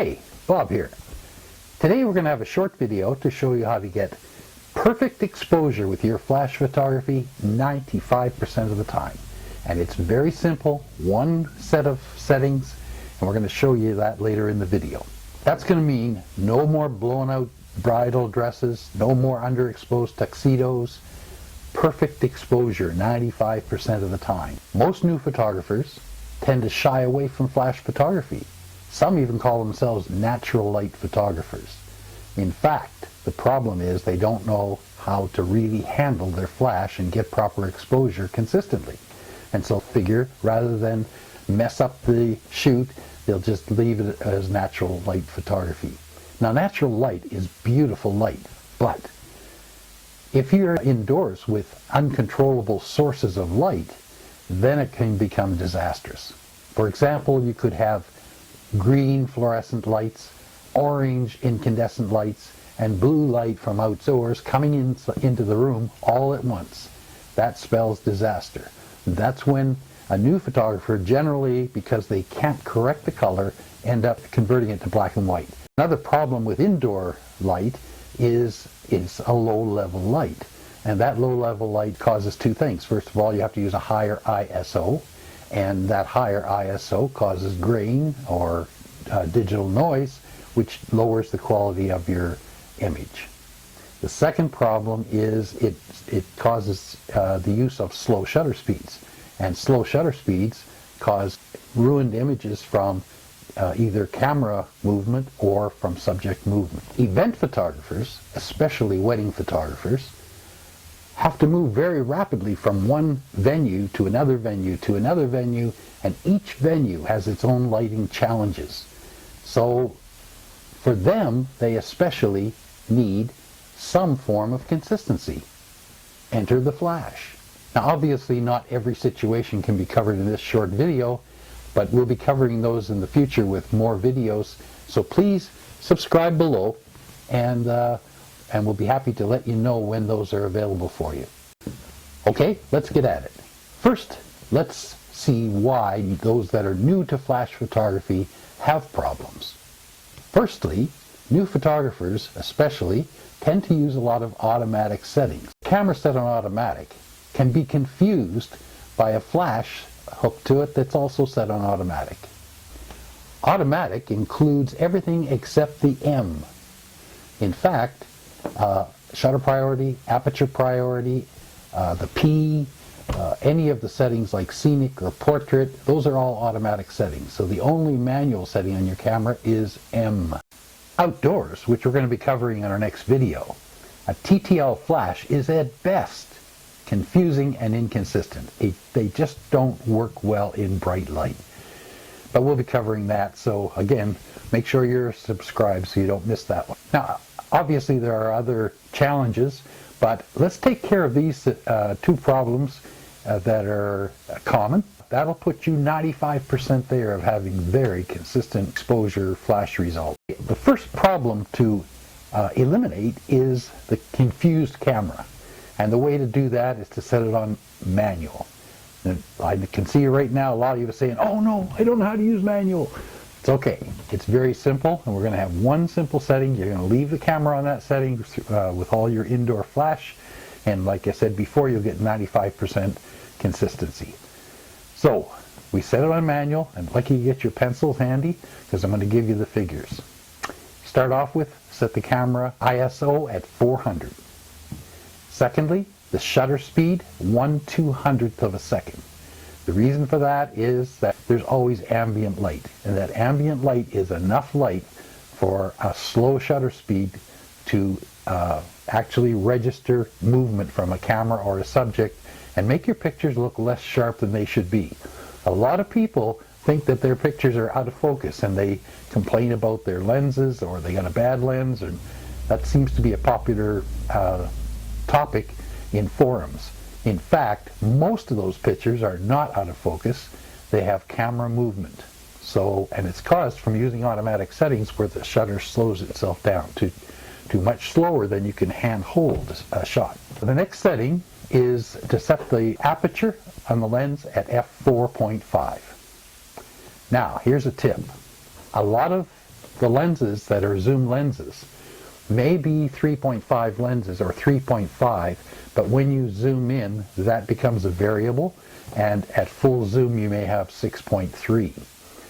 Hey, Bob here. Today we're going to have a short video to show you how to get perfect exposure with your flash photography 95% of the time. And it's very simple, one set of settings, and we're going to show you that later in the video. That's going to mean no more blown out bridal dresses, no more underexposed tuxedos, perfect exposure 95% of the time. Most new photographers tend to shy away from flash photography. Some even call themselves natural light photographers. In fact, the problem is they don't know how to really handle their flash and get proper exposure consistently. And so figure, rather than mess up the shoot, they'll just leave it as natural light photography. Now, natural light is beautiful light, but if you're indoors with uncontrollable sources of light, then it can become disastrous. For example, you could have green fluorescent lights, orange incandescent lights, and blue light from outdoors coming into the room all at once. That spells disaster. That's when a new photographer, generally because they can't correct the color, end up converting it to black and white. Another problem with indoor light is it's a low-level light. And that low-level light causes two things. First of all, you have to use a higher ISO, and that higher ISO causes grain or digital noise, which lowers the quality of your image. The second problem is it causes the use of slow shutter speeds. And slow shutter speeds cause ruined images from either camera movement or from subject movement. Event photographers, especially wedding photographers, have to move very rapidly from one venue to another venue to another venue, and each venue has its own lighting challenges. So for them, they especially need some form of consistency. Enter the flash. Now, obviously not every situation can be covered in this short video, but we'll be covering those in the future with more videos. So please subscribe below, and we'll be happy to let you know when those are available for you. Okay, let's get at it. First, let's see why those that are new to flash photography have problems. Firstly, new photographers especially tend to use a lot of automatic settings. Camera set on automatic can be confused by a flash hooked to it that's also set on automatic. Automatic includes everything except the M. In fact, shutter priority, aperture priority, the P, any of the settings like scenic or portrait, those are all automatic settings. So the only manual setting on your camera is M. Outdoors, which we're going to be covering in our next video, a TTL flash is at best confusing and inconsistent. They just don't work well in bright light. But we'll be covering that, so again, make sure you're subscribed so you don't miss that one. Now, obviously there are other challenges, but let's take care of these two problems that are common. That'll put you 95% there of having very consistent exposure flash results. The first problem to eliminate is the confused camera. And the way to do that is to set it on manual. And I can see right now a lot of you are saying, oh no, I don't know how to use manual. It's okay. It's very simple, and we're going to have one simple setting. You're going to leave the camera on that setting with all your indoor flash, and like I said before, you'll get 95% consistency. So we set it on manual, and lucky you get your pencils handy because I'm going to give you the figures. Start off with set the camera ISO at 400. Secondly, the shutter speed 1/200th of a second. The reason for that is that there's always ambient light, and that ambient light is enough light for a slow shutter speed to actually register movement from a camera or a subject and make your pictures look less sharp than they should be. A lot of people think that their pictures are out of focus, and they complain about their lenses, or they got a bad lens, and that seems to be a popular topic in forums. In fact, most of those pictures are not out of focus. They have camera movement. So, and it's caused from using automatic settings where the shutter slows itself down to much slower than you can hand hold a shot. The next setting is to set the aperture on the lens at f4.5. Now, here's a tip. A lot of the lenses that are zoom lenses may be 3.5 lenses or 3.5, but when you zoom in, that becomes a variable, and at full zoom you may have 6.3.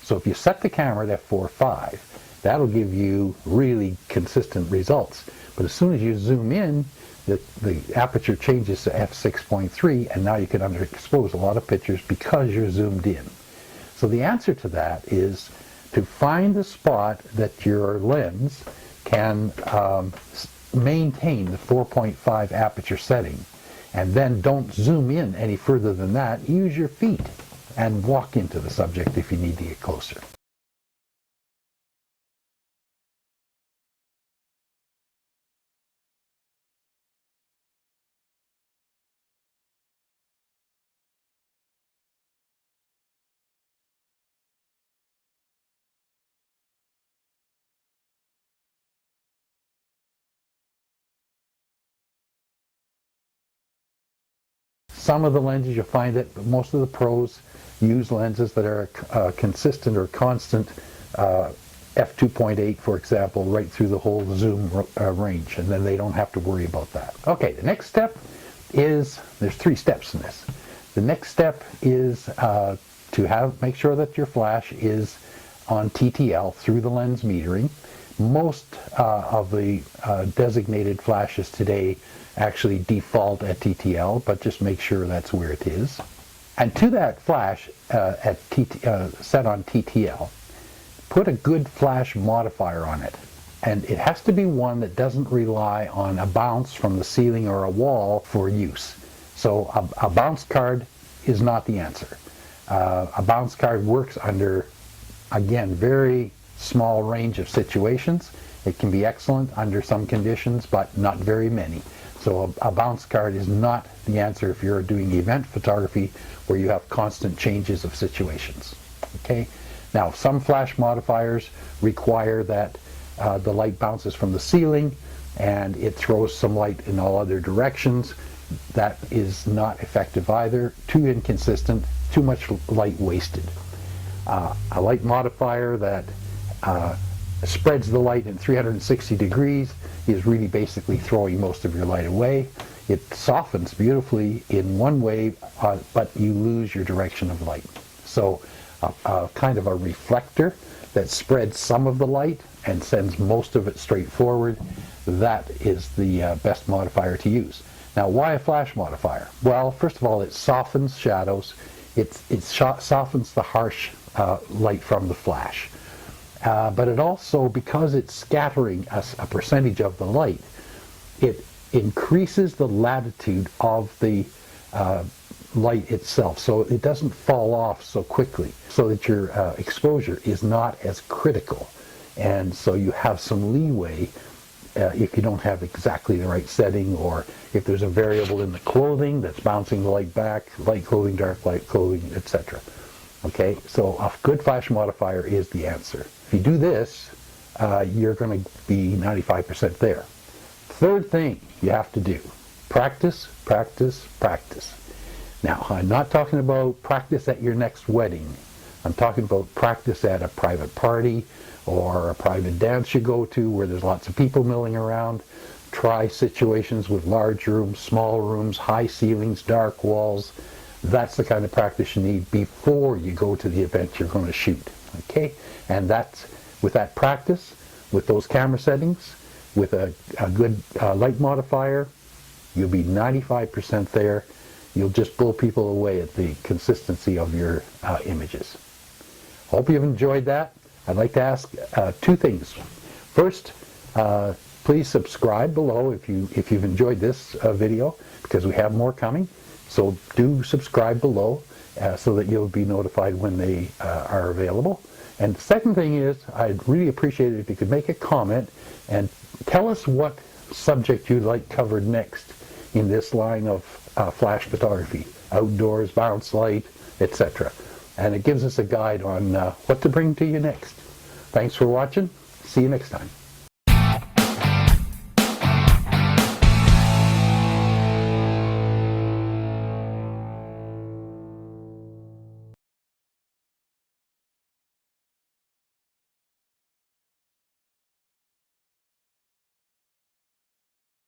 So if you set the camera at f4.5, that'll give you really consistent results. But as soon as you zoom in, the aperture changes to f6.3, and now you can underexpose a lot of pictures because you're zoomed in. So the answer to that is to find the spot that your lens can maintain the 4.5 aperture setting, and then don't zoom in any further than that. Use your feet and walk into the subject if you need to get closer. Some of the lenses you'll find it, but most of the pros use lenses that are consistent or constant f2.8, for example, right through the whole zoom range, and then they don't have to worry about that. Okay, the next step is, there's 3 steps in this. The next step is to make sure that your flash is on TTL through the lens metering. Most of the designated flashes today actually default at TTL, but just make sure that's where it is. And to that flash set on TTL, put a good flash modifier on it. And it has to be one that doesn't rely on a bounce from the ceiling or a wall for use. So a bounce card is not the answer. A bounce card works under, again, very small range of situations. It can be excellent under some conditions, but not very many. So a bounce card is not the answer if you're doing event photography where you have constant changes of situations. Okay. Now, some flash modifiers require that the light bounces from the ceiling and it throws some light in all other directions. That is not effective either. Too inconsistent, too much light wasted. A light modifier that spreads the light in 360 degrees is really basically throwing most of your light away. It softens beautifully in one way, but you lose your direction of light. So kind of a reflector that spreads some of the light and sends most of it straight forward, that is the best modifier to use. Now, why a flash modifier? Well, first of all, it softens shadows. It softens the harsh light from the flash. But it also, because it's scattering a percentage of the light, it increases the latitude of the light itself, so it doesn't fall off so quickly, so that your exposure is not as critical. And so you have some leeway if you don't have exactly the right setting, or if there's a variable in the clothing that's bouncing the light back, light clothing, dark light clothing, etc. Okay, so a good flash modifier is the answer. If you do this, you're going to be 95% there. Third thing you have to do, practice, practice, practice. Now, I'm not talking about practice at your next wedding. I'm talking about practice at a private party or a private dance you go to where there's lots of people milling around. Try situations with large rooms, small rooms, high ceilings, dark walls. That's the kind of practice you need before you go to the event you're going to shoot. Okay? And that's, with that practice, with those camera settings, with a good light modifier, you'll be 95% there. You'll just blow people away at the consistency of your images. Hope you've enjoyed that. I'd like to ask 2 things. First, please subscribe below if you've enjoyed this video, because we have more coming. So do subscribe below so that you'll be notified when they are available. And the second thing is, I'd really appreciate it if you could make a comment and tell us what subject you'd like covered next in this line of flash photography, outdoors, bounce light, etc. And it gives us a guide on what to bring to you next. Thanks for watching. See you next time.